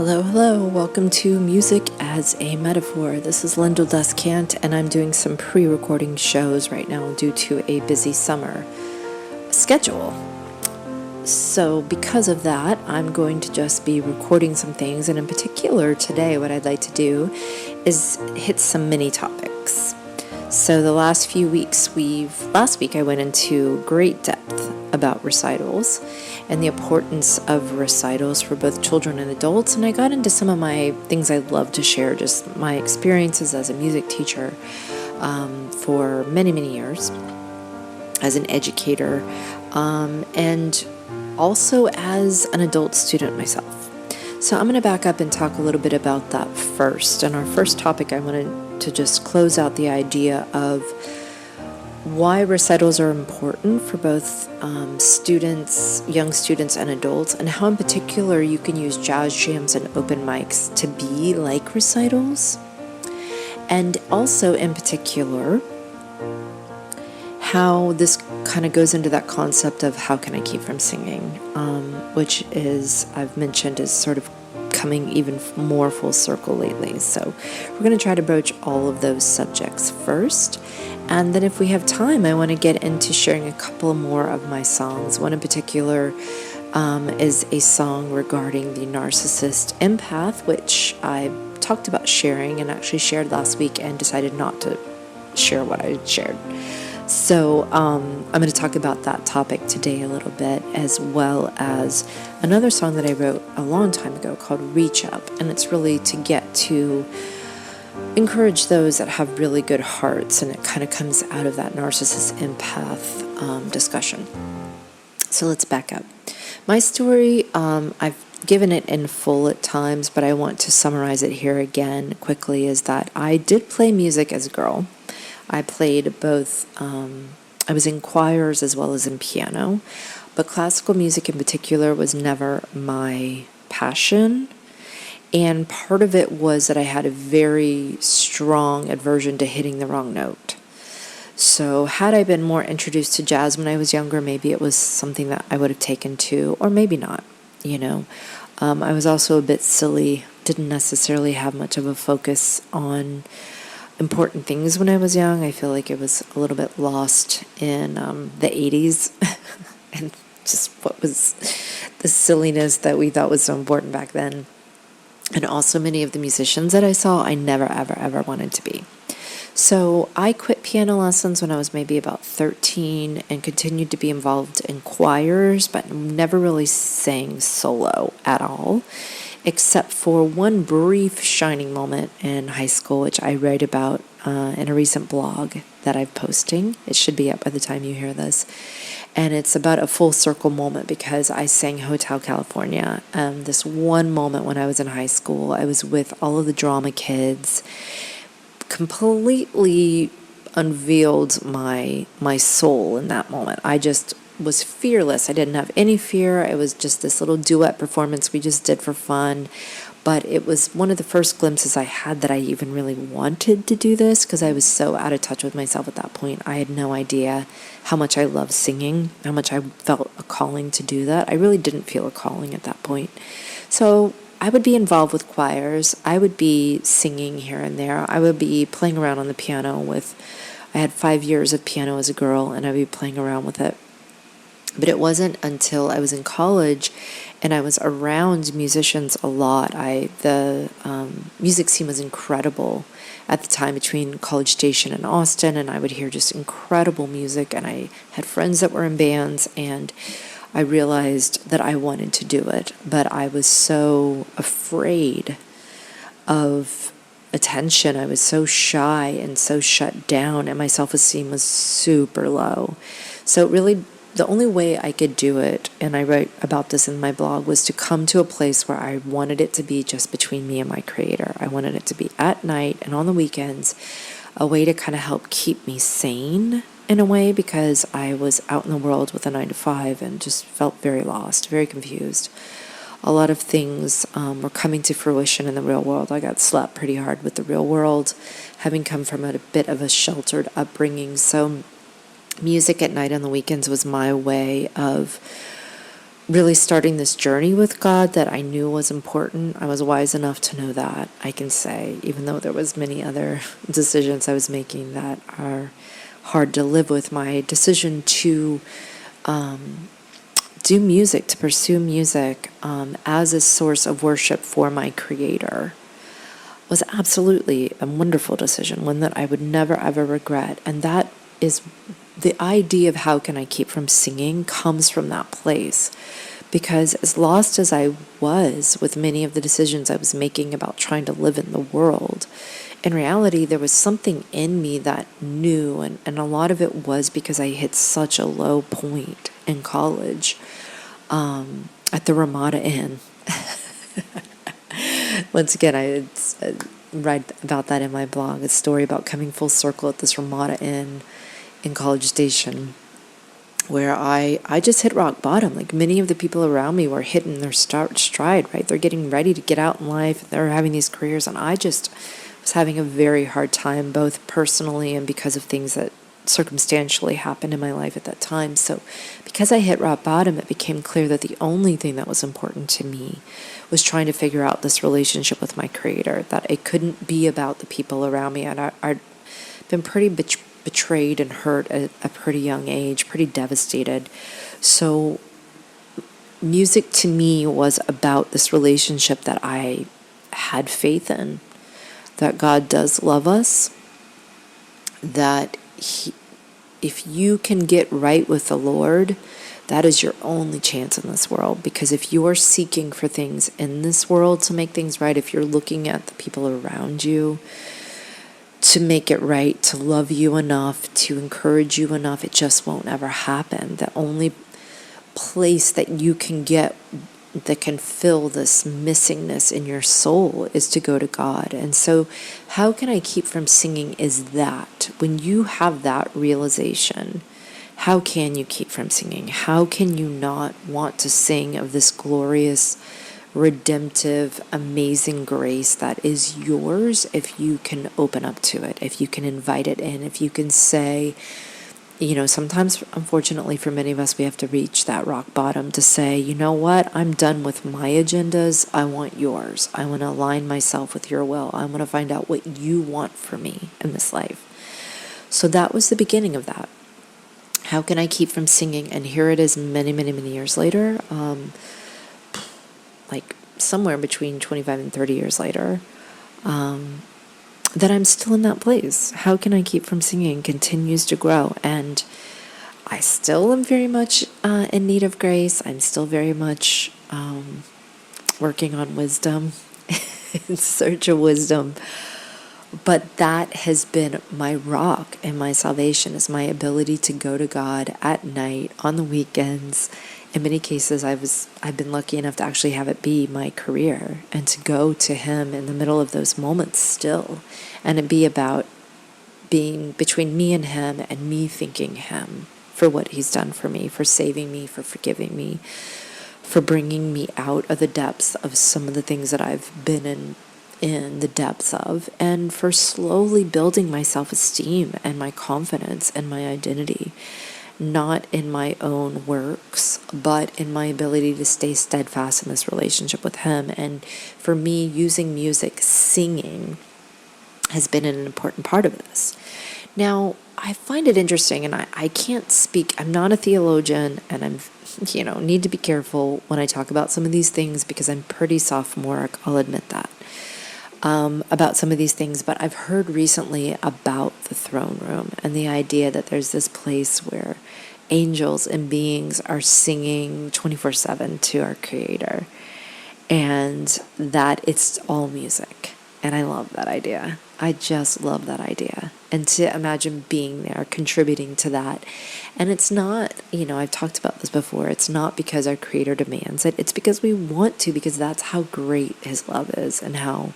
Hello, hello. Welcome to Music as a Metaphor. This is Lyndol, and I'm doing some pre-recording shows right now due to a busy summer schedule. So because of that, I'm going to just be recording some things, and in particular today what I'd like to do is hit some mini topics. So the last few weeks, last week I went into great depth about recitals and the importance of recitals for both children and adults, and I got into some of my things I love to share, just my experiences as a music teacher for many, many years, as an educator, and also as an adult student myself. So I'm going to back up and talk a little bit about that first. And our first topic, I wanted to just close out the idea of why recitals are important for both students, young students, and adults, and how in particular you can use jazz jams and open mics to be like recitals. And also in particular, how this kind of goes into that concept of how can I keep from singing, which is, I've mentioned, is sort of coming even more full circle lately. So we're going to try to broach all of those subjects first. And then if we have time, I want to get into sharing a couple more of my songs. One in particular is a song regarding the narcissist empath, which I talked about sharing and actually shared last week and decided not to share what I shared. So I'm going to talk about that topic today a little bit, as well as another song that I wrote a long time ago called Reach Up. And it's really to get to encourage those that have really good hearts, and it kind of comes out of that narcissist empath discussion. So let's back up. My story, I've given it in full at times, but I want to summarize it here again quickly, is that I did play music as a girl. I played both, I was in choirs as well as in piano, but classical music in particular was never my passion. And part of it was that I had a very strong aversion to hitting the wrong note. So had I been more introduced to jazz when I was younger, maybe it was something that I would have taken to, or maybe not, I was also a bit silly, didn't necessarily have much of a focus on important things when I was young. I feel like it was a little bit lost in the 80s and just what was the silliness that we thought was so important back then. And also many of the musicians that I saw, I never, ever, ever wanted to be. So I quit piano lessons when I was maybe about 13 and continued to be involved in choirs, but never really sang solo at all, except for one brief shining moment in high school, which I write about in a recent blog that I'm posting. It should be up by the time you hear this. And it's about a full circle moment because I sang Hotel California. This one moment when I was in high school, I was with all of the drama kids, completely unveiled my soul in that moment. I just was fearless. I didn't have any fear. It was just this little duet performance we just did for fun. But it was one of the first glimpses I had that I even really wanted to do this, because I was so out of touch with myself at that point. I had no idea how much I loved singing, how much I felt a calling to do that. I really didn't feel a calling at that point. So I would be involved with choirs. I would be singing here and there. I would be playing around on the piano I had 5 years of piano as a girl, and I would be playing around with it. But it wasn't until I was in college and I was around musicians a lot. The music scene was incredible at the time between College Station and Austin, and I would hear just incredible music, and I had friends that were in bands, and I realized that I wanted to do it, but I was so afraid of attention. I was so shy and so shut down, and my self-esteem was super low. So really, the only way I could do it, and I write about this in my blog, was to come to a place where I wanted it to be just between me and my creator. I wanted it to be at night and on the weekends, a way to kind of help keep me sane in a way, because I was out in the world with a 9-to-5 and just felt very lost, very confused. A lot of things were coming to fruition in the real world. I got slapped pretty hard with the real world, having come from a bit of a sheltered upbringing. So music at night on the weekends was my way of really starting this journey with God that I knew was important. I was wise enough to know that, I can say, even though there was many other decisions I was making that are hard to live with. My decision to do music, to pursue music as a source of worship for my Creator, was absolutely a wonderful decision, one that I would never ever regret. And that is the idea of how can I keep from singing comes from that place. Because as lost as I was with many of the decisions I was making about trying to live in the world, in reality, there was something in me that knew, and a lot of it was because I hit such a low point in college at the Ramada Inn. Once again, I write about that in my blog, a story about coming full circle at this Ramada Inn in College Station, where I just hit rock bottom. Like many of the people around me were hitting their stride, right? They're getting ready to get out in life. They're having these careers, and I just was having a very hard time, both personally and because of things that circumstantially happened in my life at that time. So because I hit rock bottom, it became clear that the only thing that was important to me was trying to figure out this relationship with my Creator, that it couldn't be about the people around me. And I'd been pretty betrayed and hurt at a pretty young age, pretty devastated. So music to me was about this relationship that I had faith in, that God does love us, that if you can get right with the Lord, that is your only chance in this world. Because if you are seeking for things in this world to make things right, if you're looking at the people around you to make it right, to love you enough, to encourage you enough, it just won't ever happen. The only place that you can get that can fill this missingness in your soul is to go to God. And so how can I keep from singing is that when you have that realization, how can you keep from singing? How can you not want to sing of this glorious, redemptive, amazing grace that is yours if you can open up to it, if you can invite it in, if you can say, sometimes, unfortunately, for many of us, we have to reach that rock bottom to say, you know what, I'm done with my agendas. I want yours. I want to align myself with your will. I want to find out what you want for me in this life. So that was the beginning of that. How can I keep from singing? And here it is many, many, many years later, like somewhere between 25 and 30 years later, that I'm still in that place. How can I keep from singing continues to grow. And I still am very much in need of grace. I'm still very much working on wisdom, in search of wisdom. But that has been my rock and my salvation, is my ability to go to God at night, on the weekends. In many cases, I've been lucky enough to actually have it be my career, and to go to Him in the middle of those moments still, and it be about being between me and Him, and me thanking Him for what He's done for me, for saving me, for forgiving me, for bringing me out of the depths of some of the things that I've been in the depths of, and for slowly building my self-esteem and my confidence and my identity, not in my own works, but in my ability to stay steadfast in this relationship with Him. And for me, using music, singing, has been an important part of this. Now, I find it interesting, and I can't speak, I'm not a theologian, and I'm, need to be careful when I talk about some of these things, because I'm pretty sophomoric, I'll admit that. About some of these things, but I've heard recently about the throne room and the idea that there's this place where angels and beings are singing 24/7 to our Creator, and that it's all music. And I love that idea. I just love that idea. And to imagine being there, contributing to that. And it's not, I've talked about this before, it's not because our Creator demands it, it's because we want to, because that's how great His love is, and how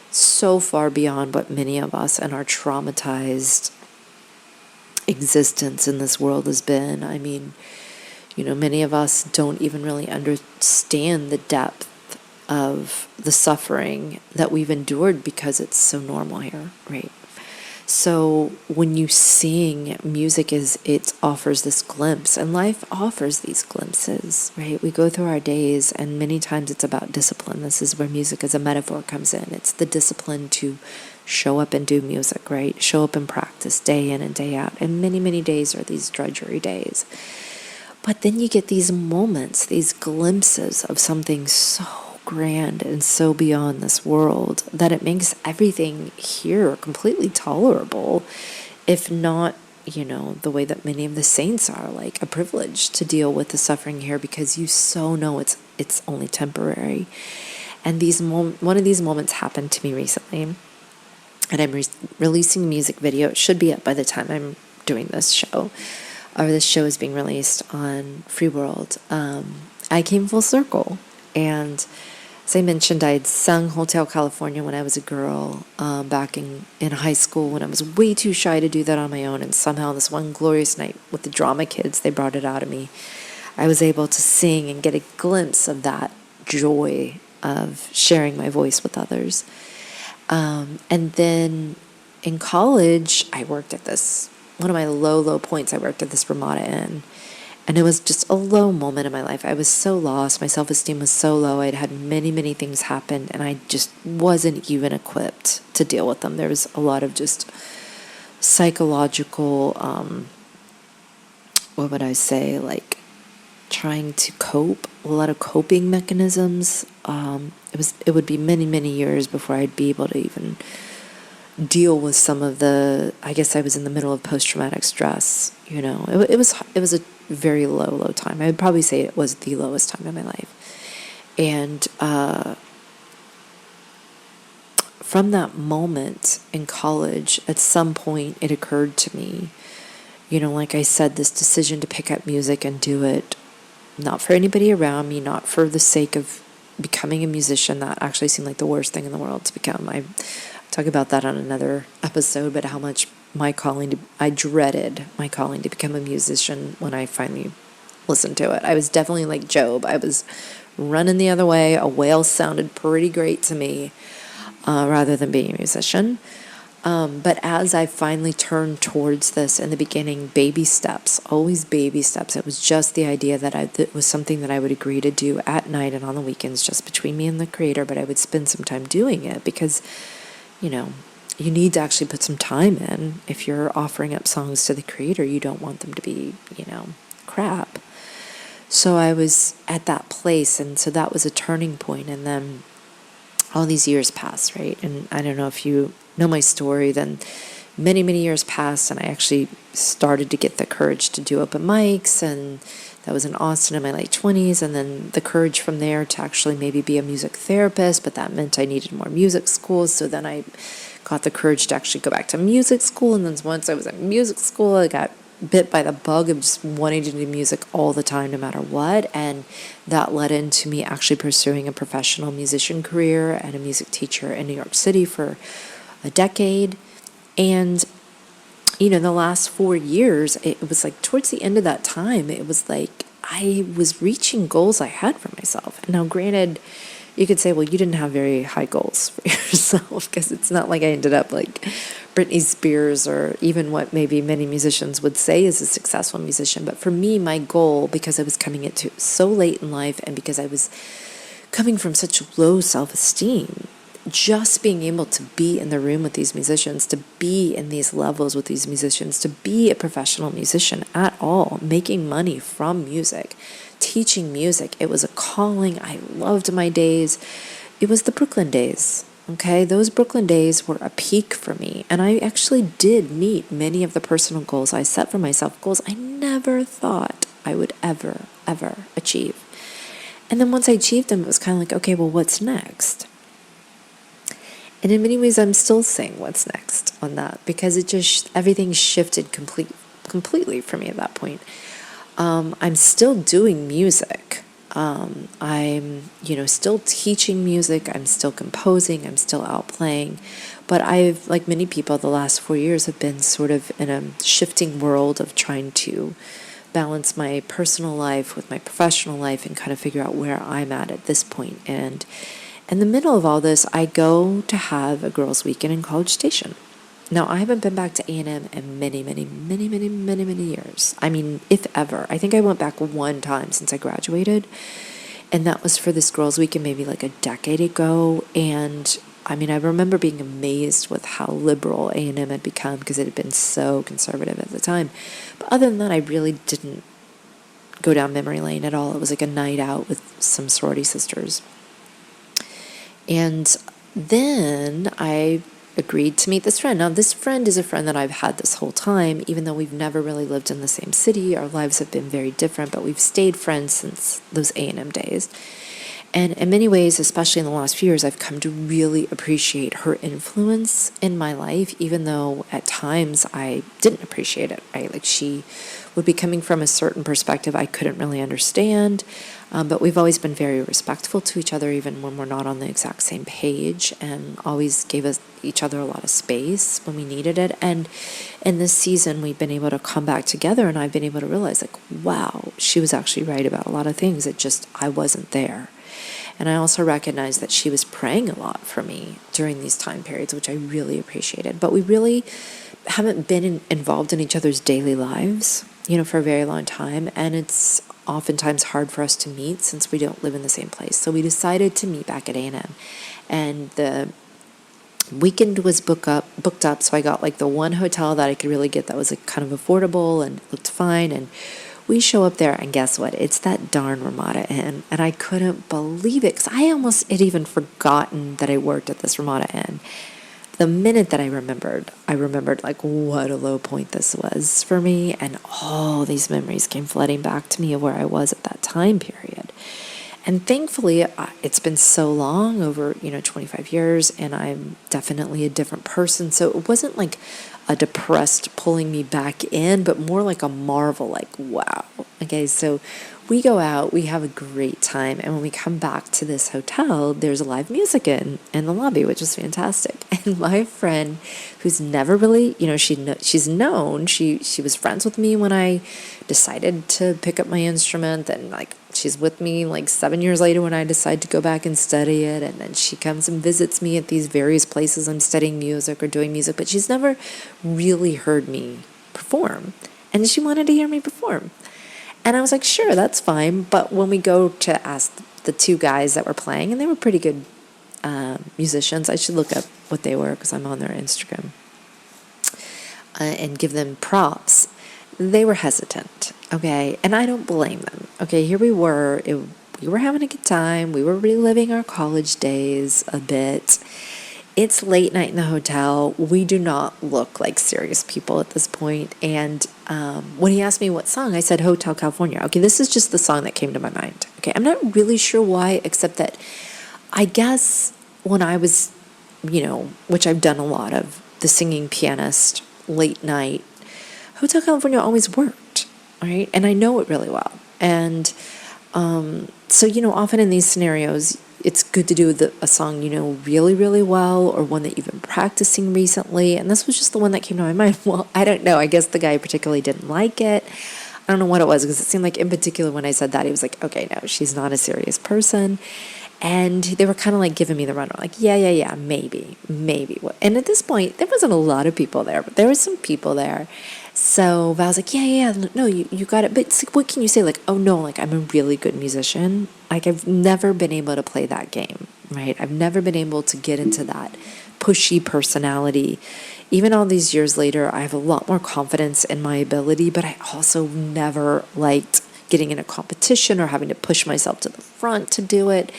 so far beyond what many of us and our traumatized existence in this world has been. I mean, many of us don't even really understand the depth of the suffering that we've endured because it's so normal here, right? So when you sing, music it offers this glimpse, and life offers these glimpses, right? We go through our days, and many times it's about discipline. This is where music as a metaphor comes in. It's the discipline to show up and do music, right? Show up and practice day in and day out. And many, many days are these drudgery days. But then you get these moments, these glimpses of something so grand and so beyond this world that it makes everything here completely tolerable, if not, the way that many of the saints are, like a privilege to deal with the suffering here, because you so know it's only temporary. And one of these moments happened to me recently, and I'm releasing a music video. It should be up by the time I'm doing this show, or this show is being released on Free World. I came full circle, and as I mentioned, I had sung Hotel California when I was a girl, back in high school, when I was way too shy to do that on my own, and somehow this one glorious night with the drama kids, they brought it out of me. I was able to sing and get a glimpse of that joy of sharing my voice with others. And then in college, I worked at one of my low points, I worked at this Ramada Inn. And it was just a low moment in my life. I was so lost. My self-esteem was so low. I'd had many, many things happen, and I just wasn't even equipped to deal with them. There was a lot of just psychological, what would I say, like trying to cope, a lot of coping mechanisms. It would be many, many years before I'd be able to even deal with some of I guess I was in the middle of post-traumatic stress. It was a very low time. I would probably say it was the lowest time in my life. And from that moment in college, at some point it occurred to me, like I said, this decision to pick up music and do it, not for anybody around me, not for the sake of becoming a musician. That actually seemed like the worst thing in the world to become. I talk about that on another episode, but how much I dreaded my calling to become a musician when I finally listened to it. I was definitely like Job. I was running the other way. A whale sounded pretty great to me, rather than being a musician. But as I finally turned towards this, in the beginning, baby steps, always baby steps. It was just the idea that it was something that I would agree to do at night and on the weekends, just between me and the Creator, but I would spend some time doing it because, you need to actually put some time in. If you're offering up songs to the Creator, you don't want them to be, crap. So I was at that place, and so that was a turning point. And then all these years passed, right? And I don't know if you know my story, then many, many years passed, and I actually started to get the courage to do open mics, and that was in Austin in my late 20s, and then the courage from there to actually maybe be a music therapist, but that meant I needed more music schools, so then I got the courage to actually go back to music school, and then once I was at music school, I got bit by the bug of just wanting to do music all the time, no matter what, and that led into me actually pursuing a professional musician career and a music teacher in New York City for a decade. And the last 4 years, it was like towards the end of that time, it was like I was reaching goals I had for myself. Now, granted, you could say, well, you didn't have very high goals for yourself, because it's not like I ended up like Britney Spears or even what maybe many musicians would say is a successful musician. But for me, my goal, because I was coming into so late in life and because I was coming from such low self-esteem, just being able to be in the room with these musicians, to be in these levels with these musicians, to be a professional musician at all, making money from music, teaching music. It was a calling. I loved my days. It was the Brooklyn days. Okay, those Brooklyn days were a peak for me, and I actually did meet many of the personal goals I set for myself, goals I never thought I would ever achieve. And then once I achieved them, it was kind of like, okay, well, what's next? And in many ways, I'm still saying what's next on that, because everything shifted completely for me at that point. I'm still doing music. I'm, still teaching music. I'm still composing. I'm still out playing. But I've, like many people, the last 4 years have been sort of in a shifting world of trying to balance my personal life with my professional life and kind of figure out where I'm at this point. And in the middle of all this, I go to have a girls' weekend in College Station. Now, I haven't been back to A&M in many years. I mean, if ever. I think I went back one time since I graduated, and that was for this Girls' Weekend maybe like a decade ago. And I mean, I remember being amazed with how liberal A&M had become because it had been so conservative at the time. But other than that, I really didn't go down memory lane at all. It was like a night out with some sorority sisters. And then I agreed to meet this friend. Now, this friend is a friend that I've had this whole time, even though we've never really lived in the same city. Our lives have been very different, but we've stayed friends since those A&M days. And in many ways, especially in the last few years, I've come to really appreciate her influence in my life, even though at times I didn't appreciate it, right? Like, she would be coming from a certain perspective I couldn't really understand, but we've always been very respectful to each other, even when we're not on the exact same page, and always gave each other a lot of space when we needed it. And in this season, we've been able to come back together, and I've been able to realize, like, wow, she was actually right about a lot of things. It just, I wasn't there. And I also recognized that she was praying a lot for me during these time periods, which I really appreciated. But we really haven't been involved in each other's daily lives, for a very long time. And it's oftentimes hard for us to meet since we don't live in the same place. So we decided to meet back at A&M. And the weekend was booked up. So I got like the one hotel that I could really get that was like kind of affordable and looked fine. And we show up there, and guess what? It's that darn Ramada Inn. And I couldn't believe it because I almost had even forgotten that I worked at this Ramada Inn. The minute that I remembered like what a low point this was for me. And all these memories came flooding back to me of where I was at that time period. And thankfully, it's been so long, over 25 years, and I'm definitely a different person. So it wasn't like a depressed pulling me back in, but more like a marvel, like, wow. Okay, so we go out, we have a great time, and when we come back to this hotel, there's a live music in the lobby, which is fantastic. And my friend, who's never really, she's known, she was friends with me when I decided to pick up my instrument, and like she's with me like 7 years later when I decide to go back and study it, and then she comes and visits me at these various places I'm studying music or doing music, but she's never really heard me perform, and she wanted to hear me perform. And I was like, sure, that's fine. But when we go to ask the two guys that were playing, and they were pretty good musicians, I should look up what they were because I'm on their Instagram, and give them props. They were hesitant, okay? And I don't blame them. Okay, here we were. We were having a good time. We were reliving our college days a bit. It's late night in the hotel. We do not look like serious people at this point. And when he asked me what song, I said Hotel California. Okay, this is just the song that came to my mind. Okay, I'm not really sure why, except that I guess when I was, which I've done a lot of, the singing pianist, late night, Hotel California always worked, right? And I know it really well. And so, often in these scenarios, it's good to do a song really, really well, or one that you've been practicing recently. And this was just the one that came to my mind. Well, I don't know. I guess the guy particularly didn't like it. I don't know what it was, because it seemed like in particular when I said that, he was like, okay, no, she's not a serious person. And they were kind of like giving me the runaround, like, yeah, maybe. And at this point, there wasn't a lot of people there, but there were some people there. So I was like, yeah, no, you got it. But it's like, what can you say? Like, oh no, like, I'm a really good musician. Like, I've never been able to play that game, right? I've never been able to get into that pushy personality. Even all these years later, I have a lot more confidence in my ability, but I also never liked getting in a competition or having to push myself to the front to do it.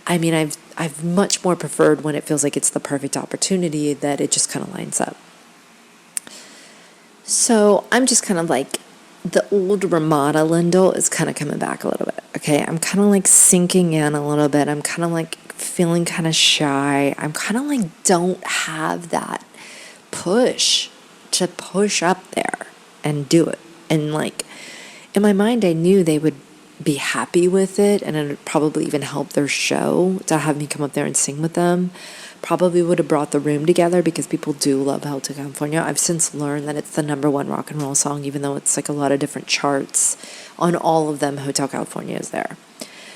I mean, I've much more preferred when it feels like it's the perfect opportunity, that it just kind of lines up. So I'm just kind of like, the old Ramada Lyndol is kind of coming back a little bit. Okay, I'm kind of like sinking in a little bit. I'm kind of like feeling kind of shy. I'm kind of like don't have that push to push up there and do it. And like in my mind, I knew they would be happy with it, and it would probably even help their show to have me come up there and sing with them. Probably would have brought the room together, because people do love Hotel California. I've since learned that it's the #1 rock and roll song, even though it's like a lot of different charts. On all of them, Hotel California is there.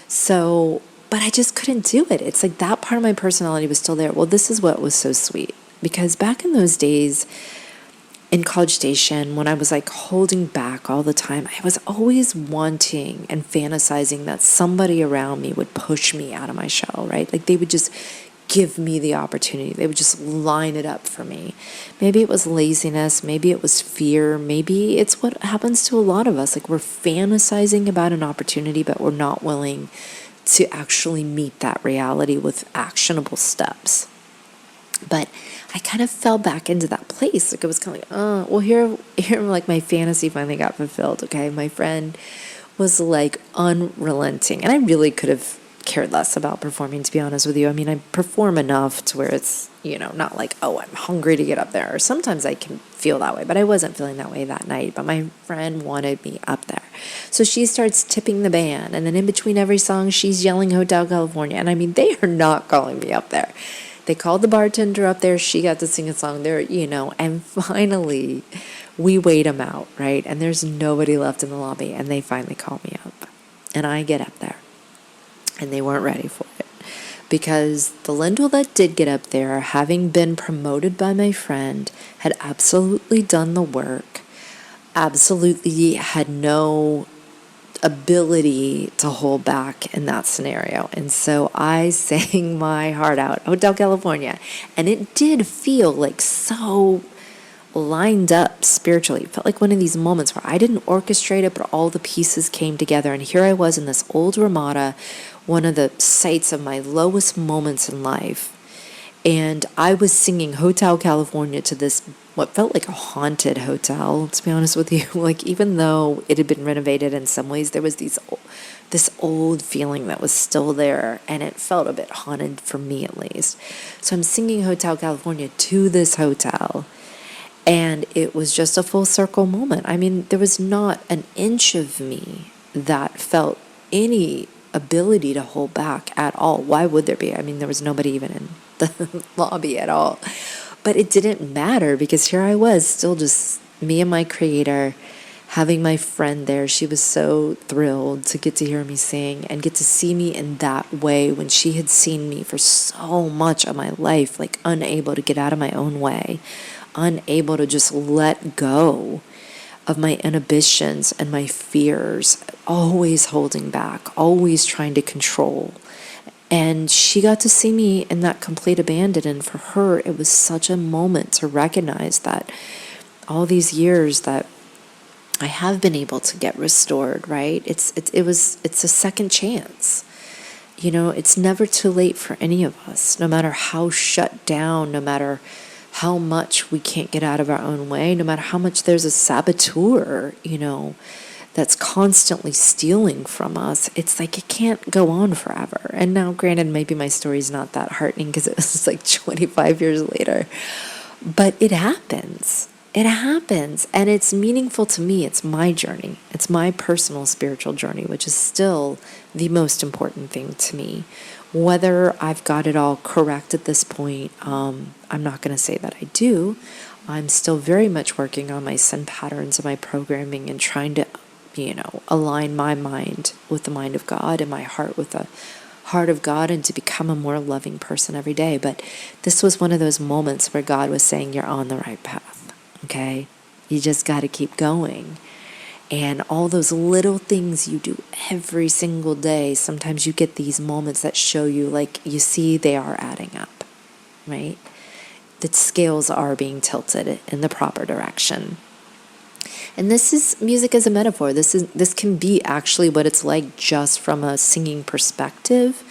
So, but I just couldn't do it. It's like that part of my personality was still there. Well, this is what was so sweet. Because back in those days in College Station, when I was like holding back all the time, I was always wanting and fantasizing that somebody around me would push me out of my shell, right? Like they would just give me the opportunity. They would just line it up for me. Maybe it was laziness. Maybe it was fear. Maybe it's what happens to a lot of us. Like we're fantasizing about an opportunity, but we're not willing to actually meet that reality with actionable steps. But I kind of fell back into that place. Like it was kind of like, oh, well, here, like my fantasy finally got fulfilled. Okay, my friend was like unrelenting, and I really could have cared less about performing, to be honest with you. I mean, I perform enough to where it's, not like, oh, I'm hungry to get up there. Or sometimes I can feel that way, but I wasn't feeling that way that night. But my friend wanted me up there. So she starts tipping the band, and then in between every song, she's yelling Hotel California. And I mean, they are not calling me up there. They called the bartender up there. She got to sing a song there, and finally we wait them out, right? And there's nobody left in the lobby, and they finally call me up. And I get up there. And they weren't ready for it, because the Lyndol that did get up there, having been promoted by my friend, had absolutely done the work, absolutely had no ability to hold back in that scenario. And so I sang my heart out, Hotel California, and it did feel like so lined up spiritually. It felt like one of these moments where I didn't orchestrate it, but all the pieces came together. And here I was in this old Ramada, one of the sites of my lowest moments in life. And I was singing Hotel California to this, what felt like a haunted hotel, to be honest with you. Like, even though it had been renovated in some ways, there was this old feeling that was still there, and it felt a bit haunted for me at least. So I'm singing Hotel California to this hotel, and it was just a full circle moment. I mean, there was not an inch of me that felt any ability to hold back at all. Why would there be? I mean, there was nobody even in the lobby at all. But it didn't matter, because here I was, still just me and my creator, having my friend there. She was so thrilled to get to hear me sing and get to see me in that way, when she had seen me for so much of my life, like unable to get out of my own way, unable to just let go of my inhibitions and my fears, always holding back, always trying to control. And she got to see me in that complete abandon. And for her, it was such a moment to recognize that all these years that I have been able to get restored, right? It's a second chance. It's never too late for any of us, no matter how shut down, no matter how much we can't get out of our own way, no matter how much there's a saboteur, that's constantly stealing from us. It's like it can't go on forever. And now, granted, maybe my story's not that heartening because it was like 25 years later. But it happens. It happens. And it's meaningful to me. It's my journey. It's my personal spiritual journey, which is still the most important thing to me. Whether I've got it all correct at this point, I'm not going to say that I do. I'm still very much working on my sin patterns and my programming and trying to, align my mind with the mind of God and my heart with the heart of God, and to become a more loving person every day. But this was one of those moments where God was saying, you're on the right path, okay? You just got to keep going. And all those little things you do every single day, sometimes you get these moments that show you, like, you see they are adding up, right? The scales are being tilted in the proper direction. And this is music as a metaphor. This can be actually what it's like just from a singing perspective.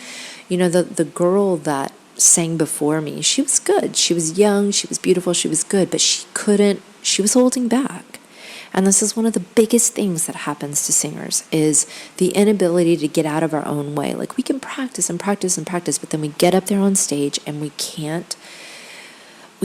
The girl that sang before me, she was good. She was young, she was beautiful, she was good, but she was holding back. And this is one of the biggest things that happens to singers, is the inability to get out of our own way. Like, we can practice and practice and practice, but then we get up there on stage and we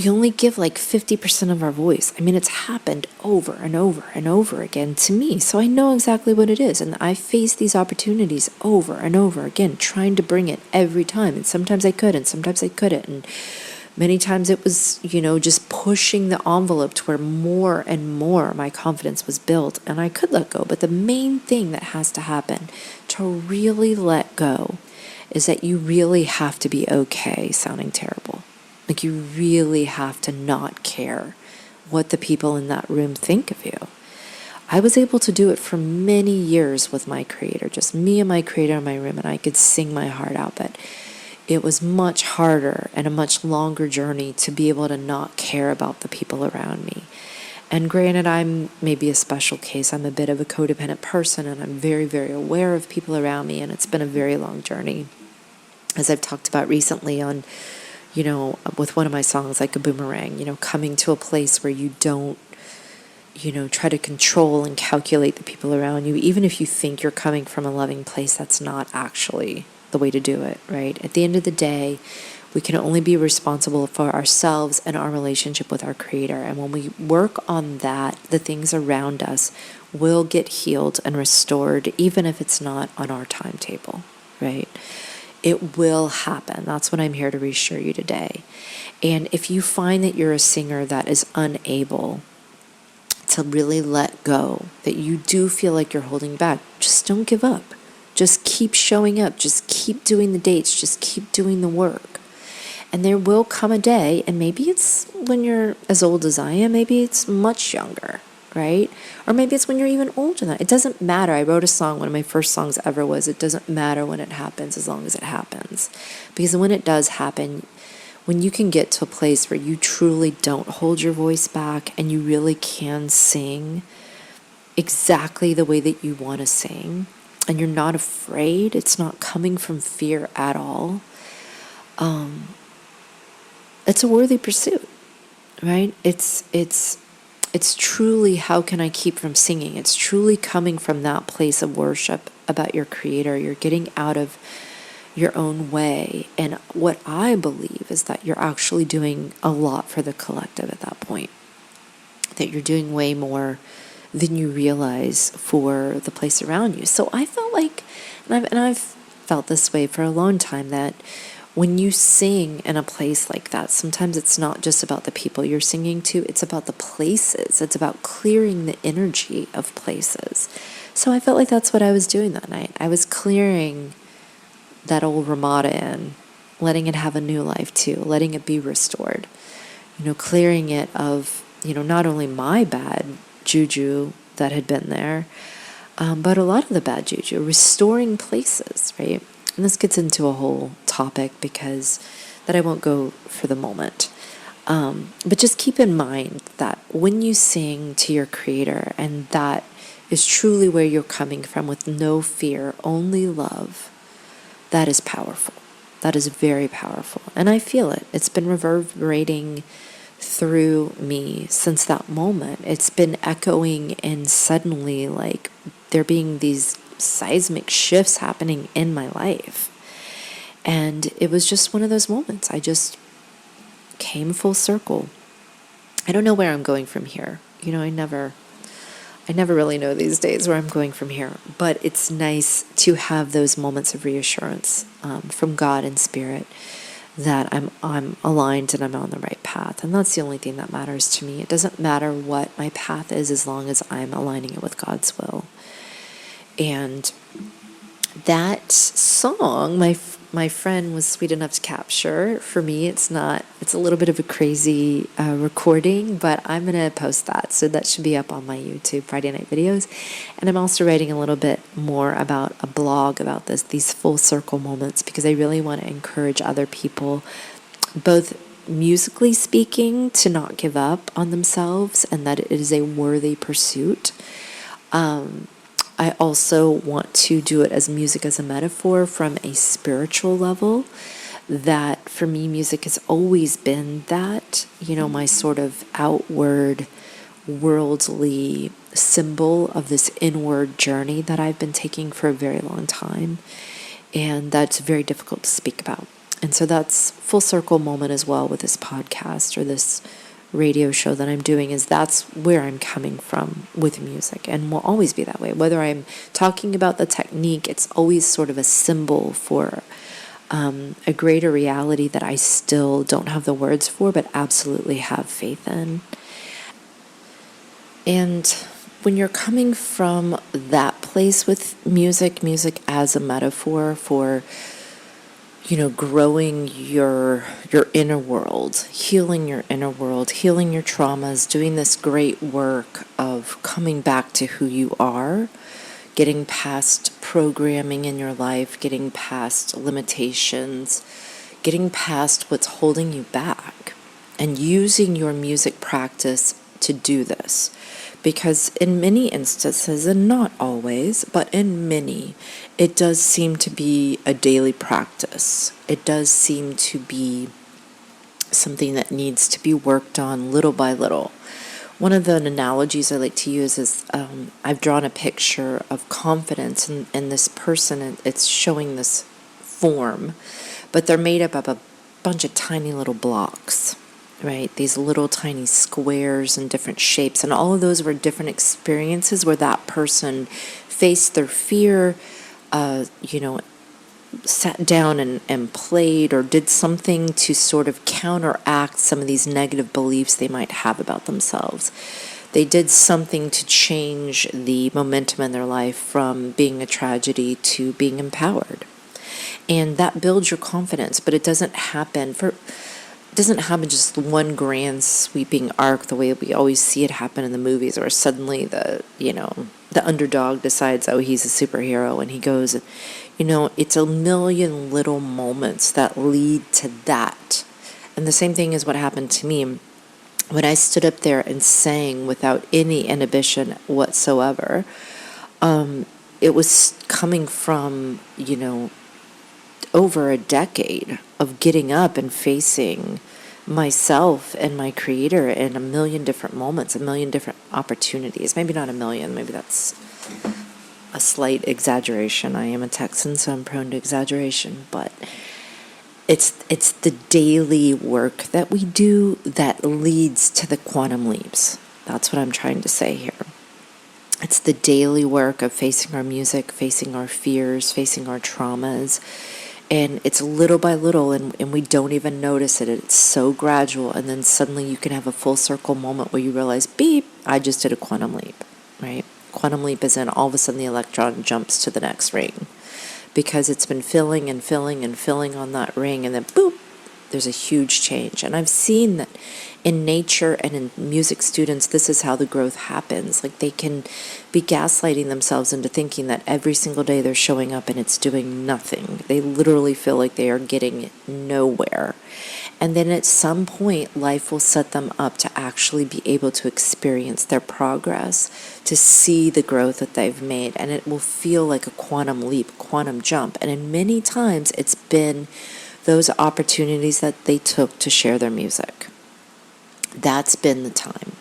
only give like 50% of our voice. I mean, it's happened over and over and over again to me. So I know exactly what it is. And I face these opportunities over and over again, trying to bring it every time. And sometimes I could, and sometimes I couldn't. And many times it was, just pushing the envelope to where more and more my confidence was built and I could let go. But the main thing that has to happen to really let go is that you really have to be okay sounding terrible. Like, you really have to not care what the people in that room think of you. I was able to do it for many years with my creator, just me and my creator in my room, and I could sing my heart out. But it was much harder and a much longer journey to be able to not care about the people around me. And granted, I'm maybe a special case. I'm a bit of a codependent person, and I'm very, very aware of people around me, and it's been a very long journey. As I've talked about recently on, with one of my songs, like a boomerang, coming to a place where you don't, try to control and calculate the people around you. Even if you think you're coming from a loving place, that's not actually the way to do it, right? At the end of the day, we can only be responsible for ourselves and our relationship with our Creator. And when we work on that, the things around us will get healed and restored, even if it's not on our timetable, right? It will happen. That's what I'm here to reassure you today. And if you find that you're a singer that is unable to really let go, that you do feel like you're holding back, just don't give up. Just keep showing up. Just keep doing the dates. Just keep doing the work. And there will come a day, and maybe it's when you're as old as I am, maybe it's much younger, right? Or maybe it's when you're even older than that. It doesn't matter. I wrote a song, one of my first songs ever was, it doesn't matter when it happens as long as it happens. Because when it does happen, when you can get to a place where you truly don't hold your voice back and you really can sing exactly the way that you want to sing, and you're not afraid, it's not coming from fear at all, it's a worthy pursuit, right? It's truly, how can I keep from singing? It's truly coming from that place of worship about your Creator. You're getting out of your own way. And what I believe is that you're actually doing a lot for the collective at that point. That you're doing way more than you realize for the place around you. So I felt like, and I've felt this way for a long time, that when you sing in a place like that, sometimes it's not just about the people you're singing to, it's about the places. It's about clearing the energy of places. So I felt like that's what I was doing that night. I was clearing that old Ramada in, letting it have a new life too, letting it be restored. Clearing it of, not only my bad juju that had been there, but a lot of the bad juju, restoring places, right? And this gets into a whole topic that I won't go for the moment. But just keep in mind that when you sing to your Creator, and that is truly where you're coming from with no fear, only love, that is powerful. That is very powerful. And I feel it. It's been reverberating through me since that moment. It's been echoing, and suddenly, like, there being these seismic shifts happening in my life. And it was just one of those moments. I just came full circle. I don't know where I'm going from here. I never really know these days where I'm going from here. But it's nice to have those moments of reassurance from God and Spirit that I'm aligned and I'm on the right path. And that's the only thing that matters to me. It doesn't matter what my path is as long as I'm aligning it with God's will. And that song, my friend was sweet enough to capture. For me, it's a little bit of a crazy recording, but I'm going to post that. So that should be up on my YouTube Friday night videos. And I'm also writing a little bit more about a blog about these full circle moments, because I really want to encourage other people, both musically speaking, to not give up on themselves, and that it is a worthy pursuit. I also want to do it as music as a metaphor from a spiritual level, that for me, music has always been that, my sort of outward, worldly symbol of this inward journey that I've been taking for a very long time. And that's very difficult to speak about. And so that's full circle moment as well with this podcast or this radio show that I'm doing, is that's where I'm coming from with music, and will always be that way. Whether I'm talking about the technique, it's always sort of a symbol for a greater reality that I still don't have the words for, but absolutely have faith in. And when you're coming from that place with music as a metaphor for growing your inner world, healing your inner world, healing your traumas, doing this great work of coming back to who you are, getting past programming in your life, getting past limitations, getting past what's holding you back, and using your music practice to do this. Because in many instances, and not always, but in many, it does seem to be a daily practice. It does seem to be something that needs to be worked on little by little. One of the analogies I like to use is I've drawn a picture of confidence in this person, and it's showing this form, but they're made up of a bunch of tiny little blocks. Right, these little tiny squares and different shapes, and all of those were different experiences where that person faced their fear, sat down and played or did something to sort of counteract some of these negative beliefs they might have about themselves. They did something to change the momentum in their life from being a tragedy to being empowered. And that builds your confidence, but it doesn't happen just one grand sweeping arc the way we always see it happen in the movies, where suddenly the underdog decides, oh, he's a superhero, and he goes, it's a million little moments that lead to that. And the same thing is what happened to me when I stood up there and sang without any inhibition whatsoever. It was coming from, over a decade of getting up and facing myself and my creator in a million different moments, a million different opportunities. Maybe not a million, maybe that's a slight exaggeration. I am a Texan, so I'm prone to exaggeration, but it's the daily work that we do that leads to the quantum leaps. That's what I'm trying to say here. It's the daily work of facing our music, facing our fears, facing our traumas. And it's little by little, and we don't even notice it. It's so gradual, and then suddenly you can have a full circle moment where you realize, beep, I just did a quantum leap, right? Quantum leap is in all of a sudden the electron jumps to the next ring because it's been filling and filling and filling on that ring, and then boop, there's a huge change. And I've seen that in nature and in music students, this is how the growth happens. Like, they can be gaslighting themselves into thinking that every single day they're showing up and it's doing nothing. They literally feel like they are getting nowhere. And then at some point, life will set them up to actually be able to experience their progress, to see the growth that they've made. And it will feel like a quantum leap, quantum jump. And in many times, it's been those opportunities that they took to share their music. That's been the time.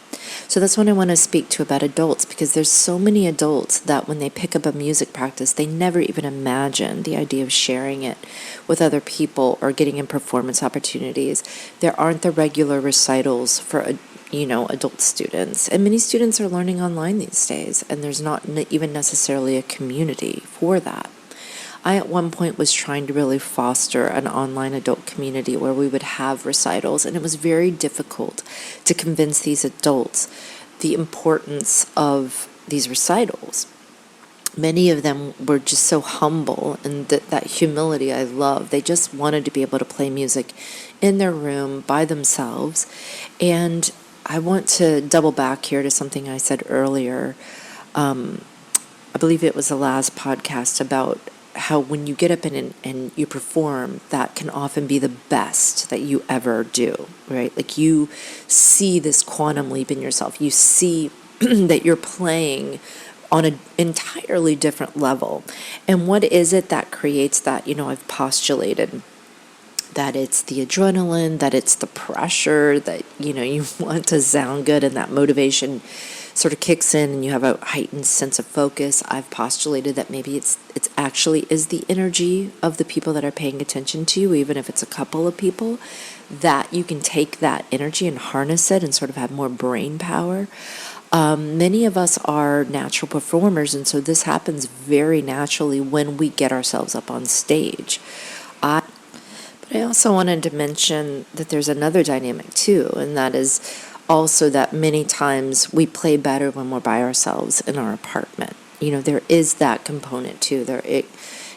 So that's what I want to speak to about adults, because there's so many adults that when they pick up a music practice, they never even imagine the idea of sharing it with other people or getting in performance opportunities. There aren't the regular recitals for adult students, and many students are learning online these days, and there's not even necessarily a community for that. I at one point was trying to really foster an online adult community where we would have recitals, and it was very difficult to convince these adults the importance of these recitals. Many of them were just so humble, and that humility I love. They just wanted to be able to play music in their room by themselves. And I want to double back here to something I said earlier. I believe it was the last podcast about how when you get up and you perform, that can often be the best that you ever do, right? Like, you see this quantum leap in yourself. You see that you're playing on an entirely different level. And what is it that creates that? I've postulated that it's the adrenaline, that it's the pressure, that, you want to sound good, and that motivation sort of kicks in and you have a heightened sense of focus. I've postulated that maybe it's actually is the energy of the people that are paying attention to you, even if it's a couple of people, that you can take that energy and harness it and sort of have more brain power. Many of us are natural performers, and so this happens very naturally when we get ourselves up on stage. But I also wanted to mention that there's another dynamic too, and that is also that many times we play better when we're by ourselves in our apartment. There is that component too.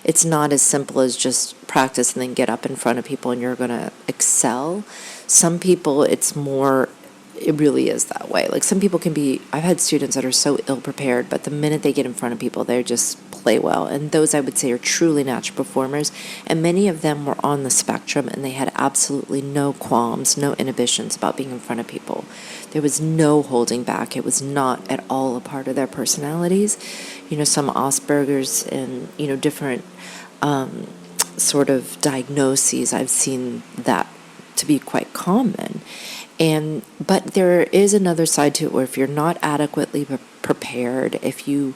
It's not as simple as just practice and then get up in front of people and you're going to excel. Some people, it's more, it really is that way. Like some people can be, I've had students that are so ill prepared, but the minute they get in front of people, they just play well. And those I would say are truly natural performers. And many of them were on the spectrum and they had absolutely no qualms, no inhibitions about being in front of people. There was no holding back. It was not at all a part of their personalities. Some Asperger's and, different sort of diagnoses, I've seen that to be quite common. But there is another side to it where if you're not adequately prepared, if you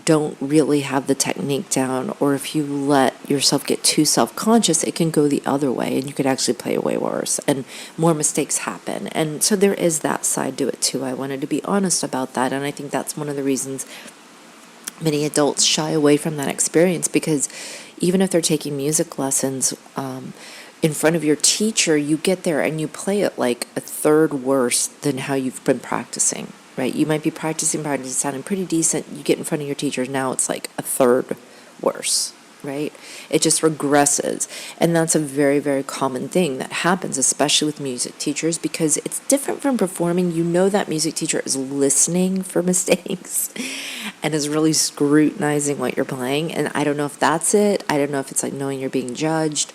don't really have the technique down, or if you let yourself get too self-conscious, it can go the other way and you could actually play way worse and more mistakes happen. And so there is that side to it too. I wanted to be honest about that. And I think that's one of the reasons many adults shy away from that experience, because even if they're taking music lessons, in front of your teacher, you get there and you play it like a third worse than how you've been practicing, right? You might be practicing, sounding pretty decent. You get in front of your teacher, now it's like a third worse, right? It just regresses. And that's a very, very common thing that happens, especially with music teachers, because it's different from performing. That music teacher is listening for mistakes and is really scrutinizing what you're playing. And I don't know if that's it. I don't know if it's like knowing you're being judged.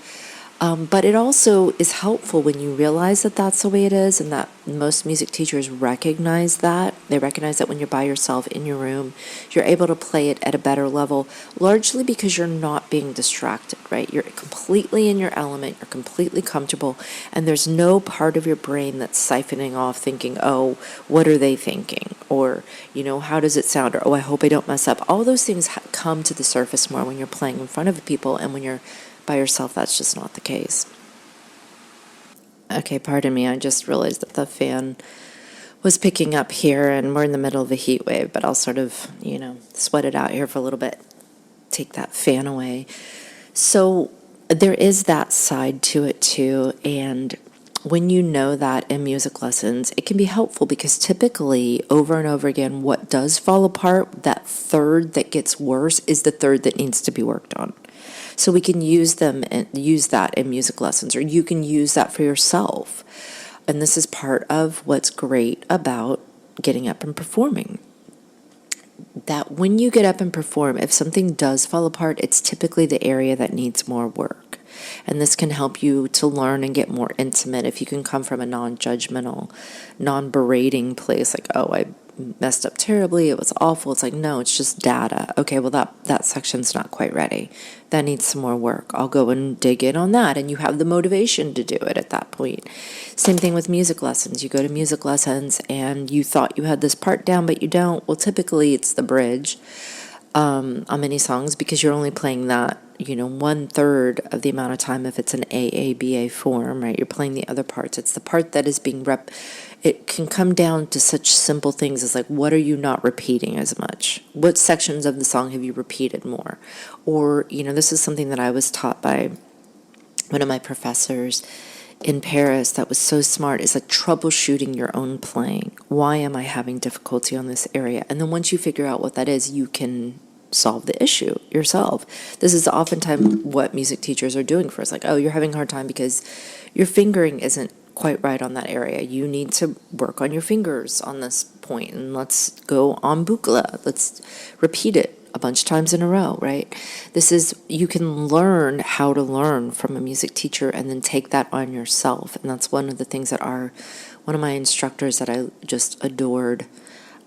But it also is helpful when you realize that that's the way it is, and that most music teachers recognize that. They recognize that when you're by yourself in your room, you're able to play it at a better level, largely because you're not being distracted, right? You're completely in your element, you're completely comfortable, and there's no part of your brain that's siphoning off thinking, oh, what are they thinking? Or, how does it sound? Or, oh, I hope I don't mess up. All those things come to the surface more when you're playing in front of people, and when you're by yourself, that's just not the case. Okay, pardon me, I just realized that the fan was picking up here and we're in the middle of a heat wave, but I'll sort of, sweat it out here for a little bit, take that fan away. So there is that side to it too, and when you know that in music lessons, it can be helpful because typically over and over again, what does fall apart, that third that gets worse, is the third that needs to be worked on. So we can use that in music lessons, or you can use that for yourself. And this is part of what's great about getting up and performing. That when you get up and perform, if something does fall apart, it's typically the area that needs more work. And this can help you to learn and get more intimate if you can come from a non-judgmental, non-berating place, like, oh, I messed up terribly, it was awful. It's like, no, it's just data. Okay, well, that section's not quite ready. That needs some more work. I'll go and dig in on that, and you have the motivation to do it at that point. Same thing with music lessons. You go to music lessons and you thought you had this part down, but you don't. Well, typically it's the bridge on many songs, because you're only playing that, 1/3 of the amount of time if it's an AABA form, right? You're playing the other parts. It's the part that is being It can come down to such simple things as like, what are you not repeating as much? What sections of the song have you repeated more? Or, this is something that I was taught by one of my professors in Paris that was so smart, is like troubleshooting your own playing. Why am I having difficulty on this area? And then once you figure out what that is, you can solve the issue yourself. This is oftentimes what music teachers are doing for us. Like, oh, you're having a hard time because your fingering isn't quite right on that area. You need to work on your fingers on this point, and let's go en boucle. Let's repeat it a bunch of times in a row, right? You can learn how to learn from a music teacher and then take that on yourself. And that's one of the things that one of my instructors that I just adored,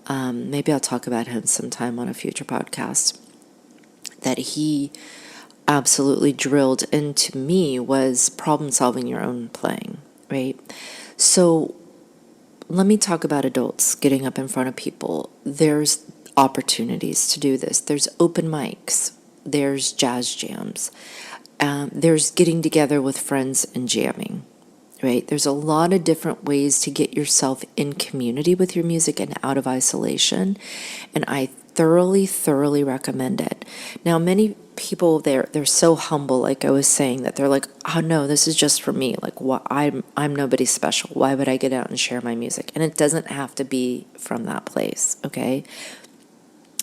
maybe I'll talk about him sometime on a future podcast, that he absolutely drilled into me was problem solving your own playing, right? So let me talk about adults getting up in front of people. There's opportunities to do this. There's open mics. There's jazz jams. There's getting together with friends and jamming, right? There's a lot of different ways to get yourself in community with your music and out of isolation. And I thoroughly, thoroughly recommend it. Now, many people, they're so humble, like I was saying, that they're like, oh no, this is just for me. Like, I'm nobody special. Why would I get out and share my music? And it doesn't have to be from that place, okay?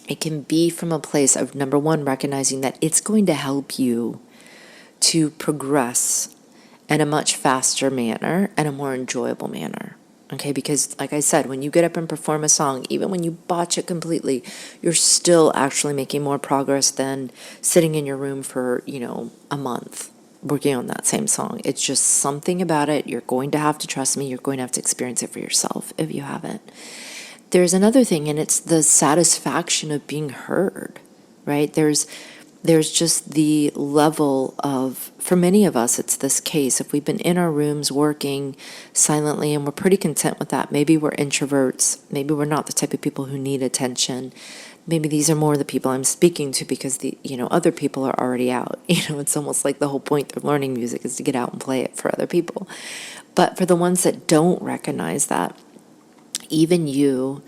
It can be from a place of, number one, recognizing that it's going to help you to progress in a much faster manner and a more enjoyable manner. Okay, because like I said, when you get up and perform a song, even when you botch it completely, you're still actually making more progress than sitting in your room for, a month working on that same song. It's just something about it. You're going to have to trust me. You're going to have to experience it for yourself if you haven't. There's another thing, and it's the satisfaction of being heard, right? There's just the level of, for many of us, it's this case. If we've been in our rooms working silently and we're pretty content with that, maybe we're introverts, maybe we're not the type of people who need attention. Maybe these are more the people I'm speaking to because other people are already out. It's almost like the whole point of learning music is to get out and play it for other people. But for the ones that don't recognize that, even you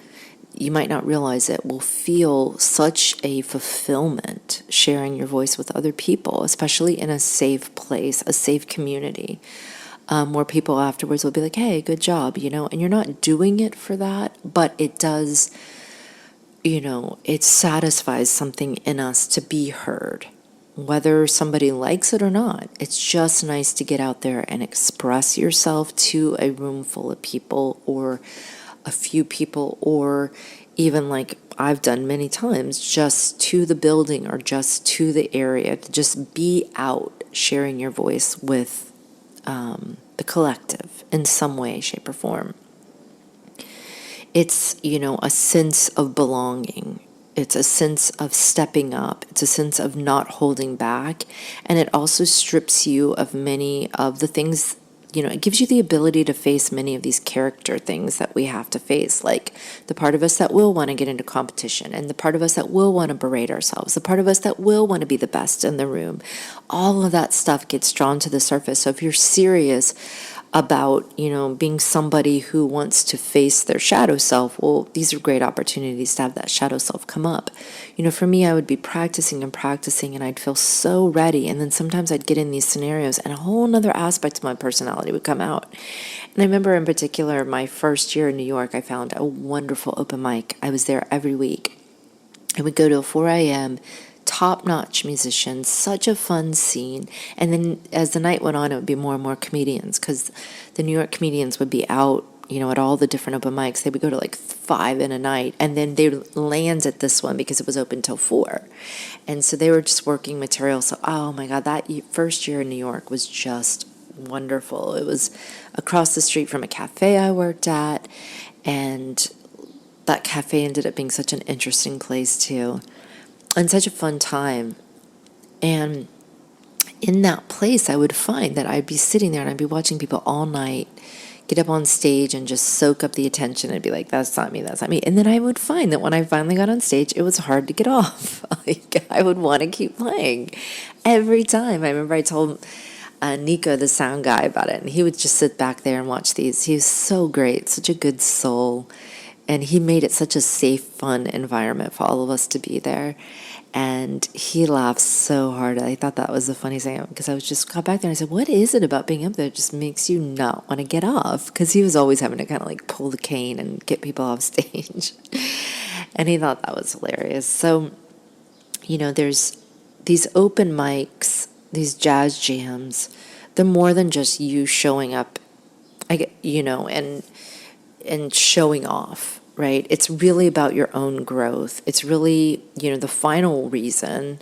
might not realize it, will feel such a fulfillment sharing your voice with other people, especially in a safe place, a safe community, where people afterwards will be like, hey, good job, and you're not doing it for that, but it does, it satisfies something in us to be heard, whether somebody likes it or not. It's just nice to get out there and express yourself to a room full of people, or a few people, or even like I've done many times, just to the building or just to the area, to just be out sharing your voice with the collective in some way, shape, or form. It's, a sense of belonging. It's a sense of stepping up. It's a sense of not holding back. And it also strips you of many of the things. It gives you the ability to face many of these character things that we have to face, like the part of us that will want to get into competition, and the part of us that will want to berate ourselves, the part of us that will want to be the best in the room. All of that stuff gets drawn to the surface. So if you're serious about, being somebody who wants to face their shadow self, well, these are great opportunities to have that shadow self come up. For me, I would be practicing and practicing, and I'd feel so ready. And then sometimes I'd get in these scenarios and a whole other aspect of my personality would come out. And I remember in particular, my first year in New York, I found a wonderful open mic. I was there every week. I would go to a 4 a.m., top-notch musicians, such a fun scene. And then as the night went on, it would be more and more comedians, because the New York comedians would be out, at all the different open mics. They would go to like 5 in a night, and then they would land at this one because it was open till 4. And so they were just working material. So, oh my God, that first year in New York was just wonderful. It was across the street from a cafe I worked at, and that cafe ended up being such an interesting place too. And such a fun time. And in that place, I would find that I'd be sitting there and I'd be watching people all night get up on stage and just soak up the attention and be like, that's not me, that's not me. And then I would find that when I finally got on stage, it was hard to get off. Like, I would want to keep playing every time. I remember I told Nico, the sound guy, about it, and he would just sit back there and watch these. He was so great, such a good soul. And he made it such a safe, fun environment for all of us to be there. And he laughed so hard. I thought that was the funniest thing, because I was just got back there and I said, what is it about being up there that just makes you not want to get off? Because he was always having to kind of like pull the cane and get people off stage. And he thought that was hilarious. So, there's these open mics, these jazz jams. They're more than just you showing up, and showing off. Right? It's really about your own growth. It's really, the final reason.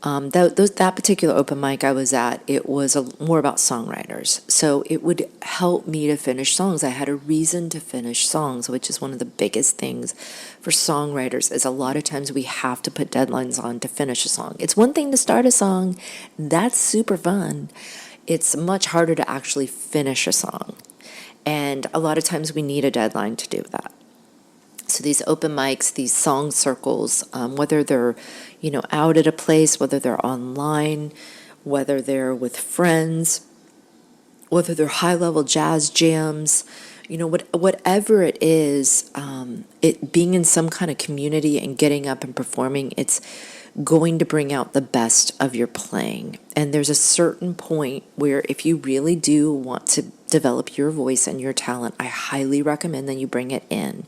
That particular open mic I was at, it was more about songwriters. So it would help me to finish songs. I had a reason to finish songs, which is one of the biggest things for songwriters, is a lot of times we have to put deadlines on to finish a song. It's one thing to start a song. That's super fun. It's much harder to actually finish a song. And a lot of times we need a deadline to do that. So these open mics, these song circles, whether they're, out at a place, whether they're online, whether they're with friends, whether they're high-level jazz jams, whatever it is, it being in some kind of community and getting up and performing, it's going to bring out the best of your playing. And there's a certain point where if you really do want to develop your voice and your talent, I highly recommend that you bring it in.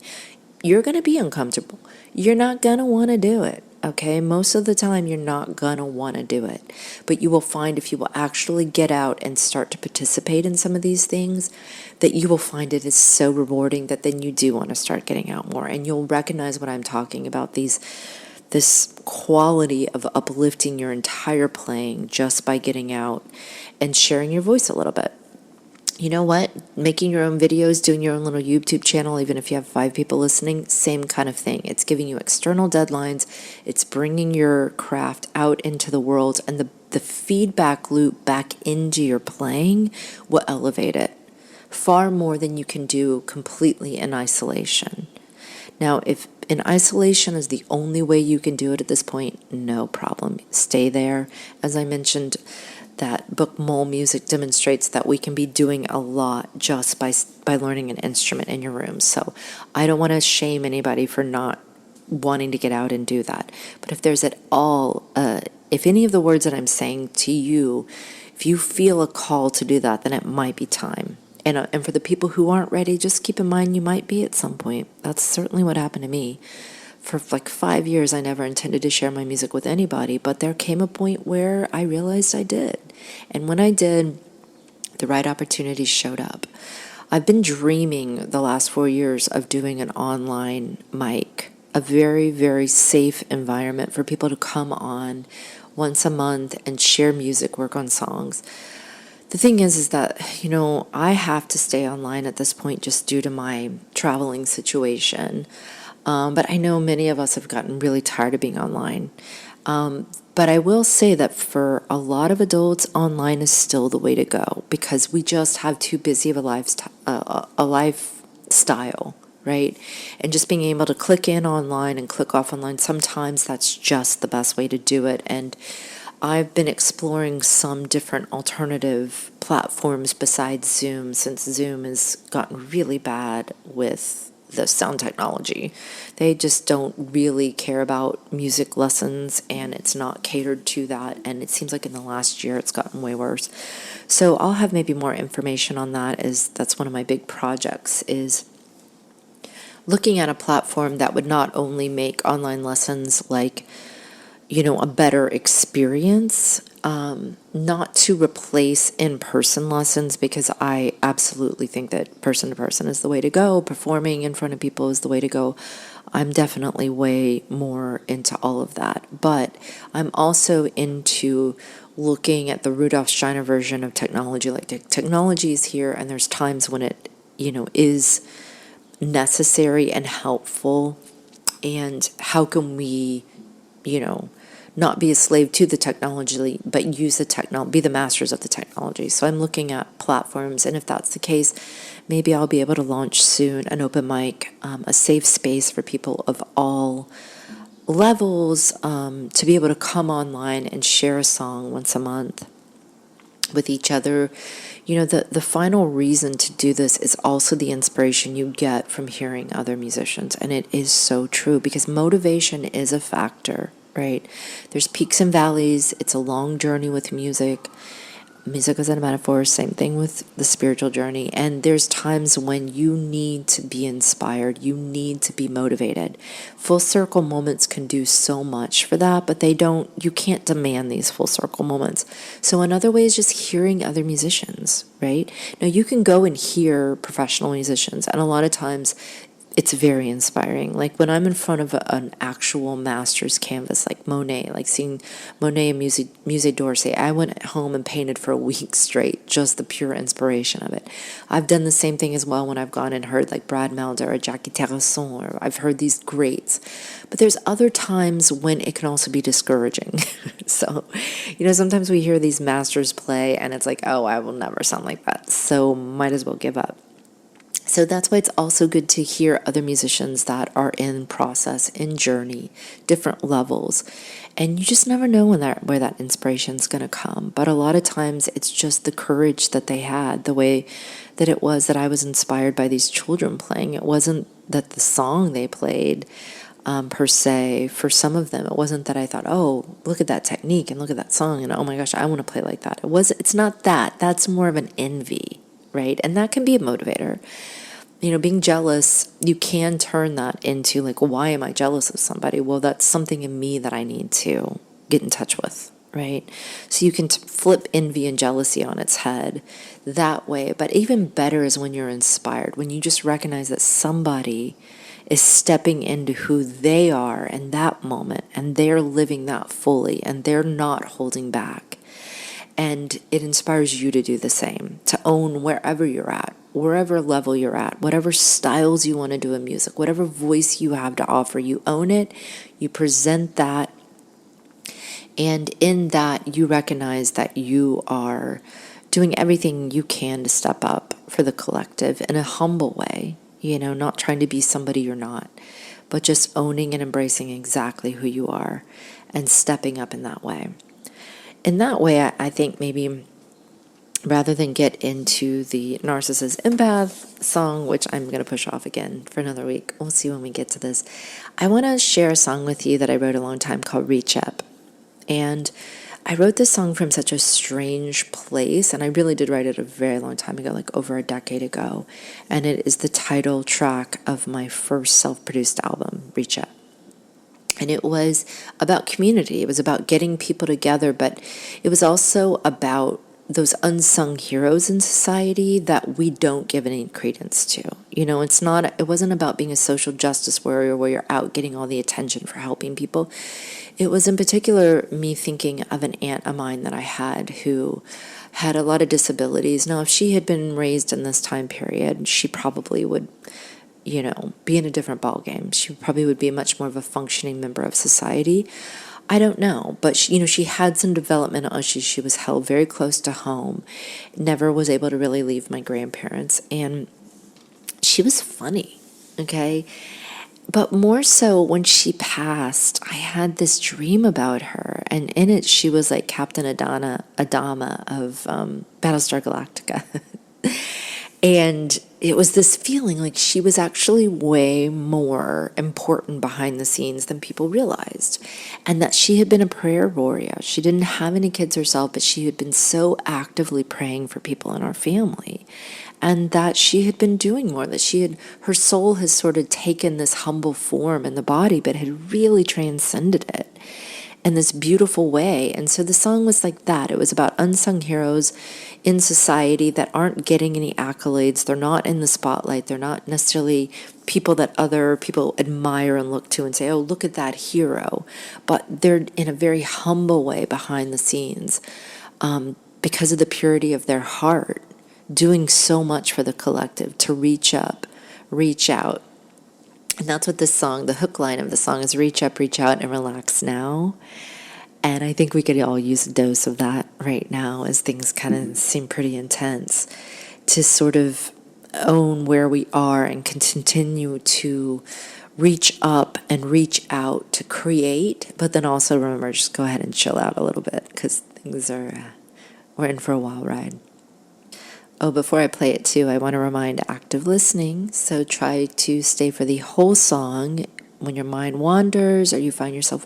you're going to be uncomfortable. You're not going to want to do it. Okay, most of the time you're not going to want to do it. But you will find if you will actually get out and start to participate in some of these things, that you will find it is so rewarding that then you do want to start getting out more. And you'll recognize what I'm talking about, this quality of uplifting your entire playing just by getting out and sharing your voice a little bit. You know what? Making your own videos, doing your own little YouTube channel, even if you have 5 people listening, same kind of thing. It's giving you external deadlines. It's bringing your craft out into the world, and the feedback loop back into your playing will elevate it far more than you can do completely in isolation. Now, if in isolation is the only way you can do it at this point, no problem. Stay there. As I mentioned, that book Mole Music demonstrates that we can be doing a lot just by learning an instrument in your room. So I don't want to shame anybody for not wanting to get out and do that. But if there's at all, if any of the words that I'm saying to you, if you feel a call to do that, then it might be time. And for the people who aren't ready, just keep in mind you might be at some point. That's certainly what happened to me. For like 5 years, I never intended to share my music with anybody, but there came a point where I realized I did. And when I did, the right opportunities showed up. I've been dreaming the last 4 years of doing an online mic, a very, very safe environment for people to come on once a month and share music, work on songs. The thing is that, I have to stay online at this point just due to my traveling situation. But I know many of us have gotten really tired of being online. But I will say that for a lot of adults, online is still the way to go because we just have too busy of a lifestyle, right? And just being able to click in online and click off online, sometimes that's just the best way to do it. And I've been exploring some different alternative platforms besides Zoom, since Zoom has gotten really bad with the sound technology. They just don't really care about music lessons, and it's not catered to that. And it seems like in the last year it's gotten way worse. So I'll have maybe more information on that, as that's one of my big projects, is looking at a platform that would not only make online lessons like a better experience, not to replace in-person lessons, because I absolutely think that person-to-person is the way to go. Performing in front of people is the way to go. I'm definitely way more into all of that. But I'm also into looking at the Rudolf Steiner version of technology. Like, technology is here, and there's times when it, is necessary and helpful. And how can we, not be a slave to the technology, but use the technology, be the masters of the technology. So I'm looking at platforms, and if that's the case, maybe I'll be able to launch soon an open mic, a safe space for people of all levels to be able to come online and share a song once a month with each other. The final reason to do this is also the inspiration you get from hearing other musicians. And it is so true, because motivation is a factor, right? There's peaks and valleys. It's a long journey with music. Music is a metaphor, same thing with the spiritual journey. And there's times when you need to be inspired. You need to be motivated. Full circle moments can do so much for that, but you can't demand these full circle moments. So another way is just hearing other musicians, right? Now you can go and hear professional musicians, and a lot of times it's very inspiring. Like when I'm in front of an actual master's canvas, like Monet, like seeing Monet and Musée d'Orsay, I went home and painted for a week straight, just the pure inspiration of it. I've done the same thing as well when I've gone and heard like Brad Melder or Jackie Terrasson, or I've heard these greats. But there's other times when it can also be discouraging. So, sometimes we hear these masters play and it's like, oh, I will never sound like that. So might as well give up. So that's why it's also good to hear other musicians that are in process, in journey, different levels. And you just never know where that inspiration is going to come. But a lot of times it's just the courage that they had, the way that it was that I was inspired by these children playing. It wasn't that the song they played per se, for some of them, it wasn't that I thought, oh, look at that technique and look at that song and oh my gosh, I want to play like that. It's not that. That's more of an envy, right? And that can be a motivator. being jealous, you can turn that into like, why am I jealous of somebody? Well, that's something in me that I need to get in touch with, right? So you can flip envy and jealousy on its head that way. But even better is when you're inspired, when you just recognize that somebody is stepping into who they are in that moment, and they're living that fully, and they're not holding back. And it inspires you to do the same, to own wherever you're at, wherever level you're at, whatever styles you want to do in music, whatever voice you have to offer, you own it, you present that, and in that you recognize that you are doing everything you can to step up for the collective in a humble way, not trying to be somebody you're not, but just owning and embracing exactly who you are and stepping up in that way. In that way, I think maybe rather than get into the Narcissist Empath song, which I'm going to push off again for another week, we'll see when we get to this, I want to share a song with you that I wrote a long time called Reach Up. And I wrote this song from such a strange place, and I really did write it a very long time ago, like over a decade ago. And it is the title track of my first self-produced album, Reach Up. And it was about community. It was about getting people together, but it was also about those unsung heroes in society that we don't give any credence to. It wasn't about being a social justice warrior where you're out getting all the attention for helping people. It was in particular me thinking of an aunt of mine that I had who had a lot of disabilities. Now, if she had been raised in this time period, she probably would be in a different ballgame. She probably would be much more of a functioning member of society. I don't know, but she had some developmental issues. She was held very close to home, never was able to really leave my grandparents, and she was funny, okay? But more so when she passed, I had this dream about her, and in it she was like Captain Adama of Battlestar Galactica. And it was this feeling like she was actually way more important behind the scenes than people realized. And that she had been a prayer warrior. She didn't have any kids herself, but she had been so actively praying for people in our family. And that she had been doing more, that her soul has sort of taken this humble form in the body, but had really transcended it in this beautiful way. And so the song was like that. It was about unsung heroes in society that aren't getting any accolades. They're not in the spotlight. They're not necessarily people that other people admire and look to and say, oh, look at that hero. But they're in a very humble way behind the scenes because of the purity of their heart, doing so much for the collective to reach up, reach out. And that's what this song, the hook line of the song is reach up, reach out, and relax now. And I think we could all use a dose of that right now as things kind of seem pretty intense, to sort of own where we are and continue to reach up and reach out to create, but then also remember, just go ahead and chill out a little bit because things we're in for a wild ride. Oh, before I play it too, I want to remind active listening. So try to stay for the whole song. When your mind wanders or you find yourself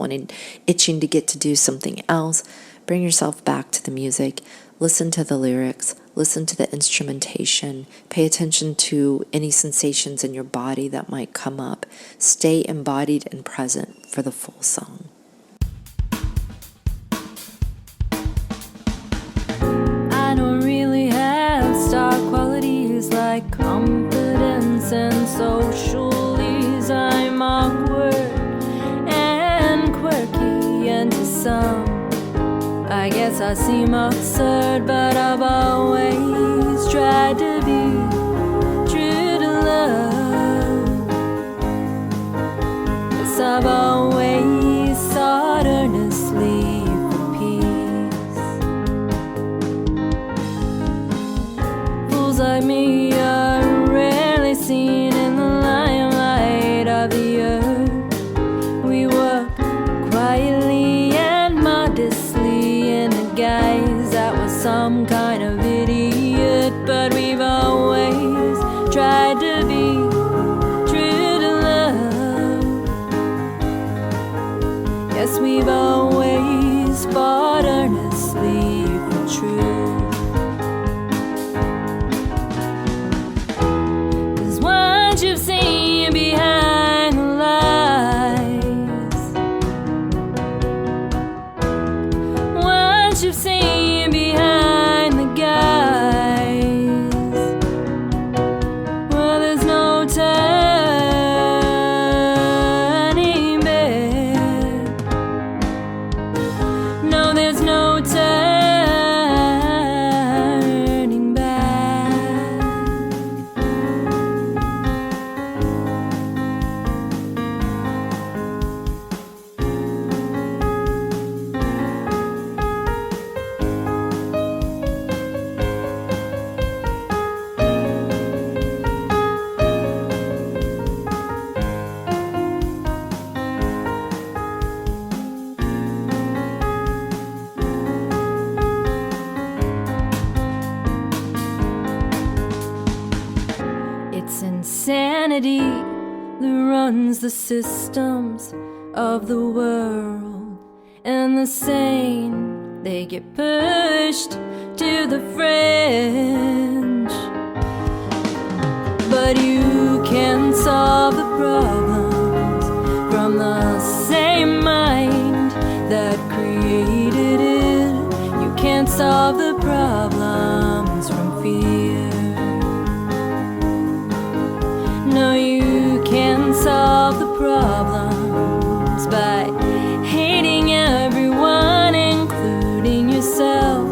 itching to get to do something else, bring yourself back to the music. Listen to the lyrics. Listen to the instrumentation. Pay attention to any sensations in your body that might come up. Stay embodied and present for the full song. I don't really have star qualities like confidence and social ease. I'm awkward and quirky, and to some I guess I seem absurd, but I've always tried to be true to love. Yes, I've always sought earnestly for peace. Fools like me are rarely seen in the limelight of the earth. We work quietly and modestly in a guise that was some kind of idiot, but we've always tried to be true to love. Yes, we've always fought earnestly for truth. 'Cause one what you've seen behind the guise. Well, there's no turning back. No, there's no turning back. It's insanity that runs the systems of the world, and the sane, they get pushed to the fringe. But you can solve the problems from the same mind that created it. You can't solve the problems from fear. No, you can solve the problems by hating everyone, including yourself.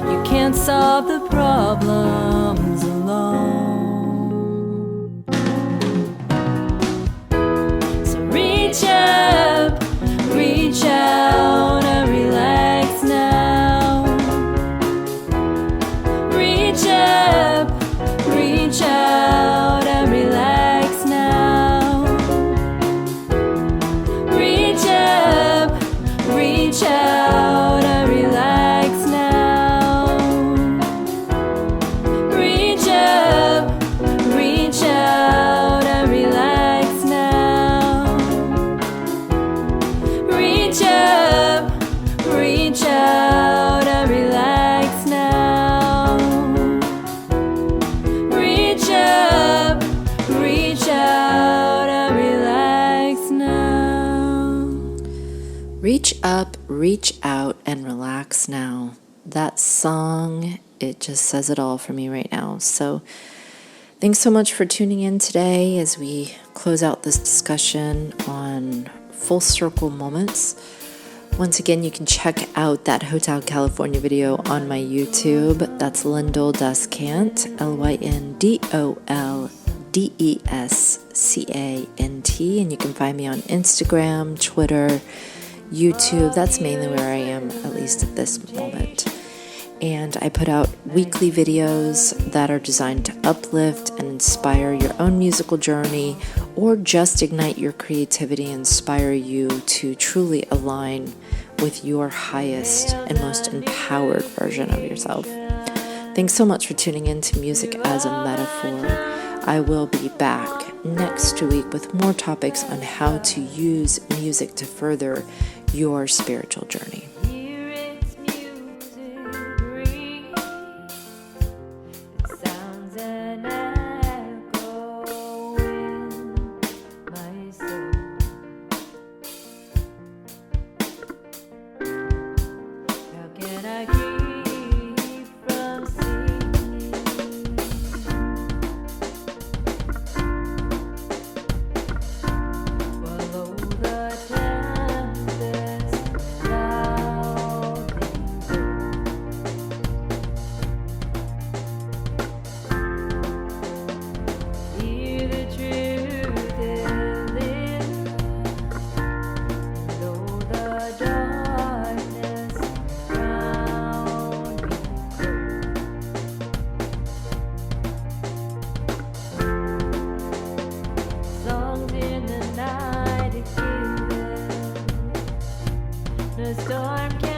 You can't solve the problems alone. So reach up, reach out, and relax now. Reach up, reach out, and relax now. Reach up, reach out, and relax now. Reach up, reach out, and relax now. Reach up, reach out, and relax now. Reach up, reach out, and relax now. Reach up, reach out, and relax now. That song, it just says it all for me right now. So thanks so much for tuning in today as we close out this discussion on full circle moments. Once again, you can check out that Hotel California video on my YouTube. That's Lyndol Descant, LYNDOLDESCANT. And you can find me on Instagram, Twitter, YouTube. That's mainly where I am, at least at this moment. And I put out weekly videos that are designed to uplift and inspire your own musical journey, or just ignite your creativity and inspire you to truly align with your highest and most empowered version of yourself. Thanks so much for tuning in to Music as a Metaphor. I will be back next week with more topics on how to use music to further your spiritual journey. Hear its music ring. It sounds an echo in my soul. How can I keep from singing? Follow the tempest loud and clear. Hear the truth in it, though the darkness round me grows. Songs in the night, it gives the storm can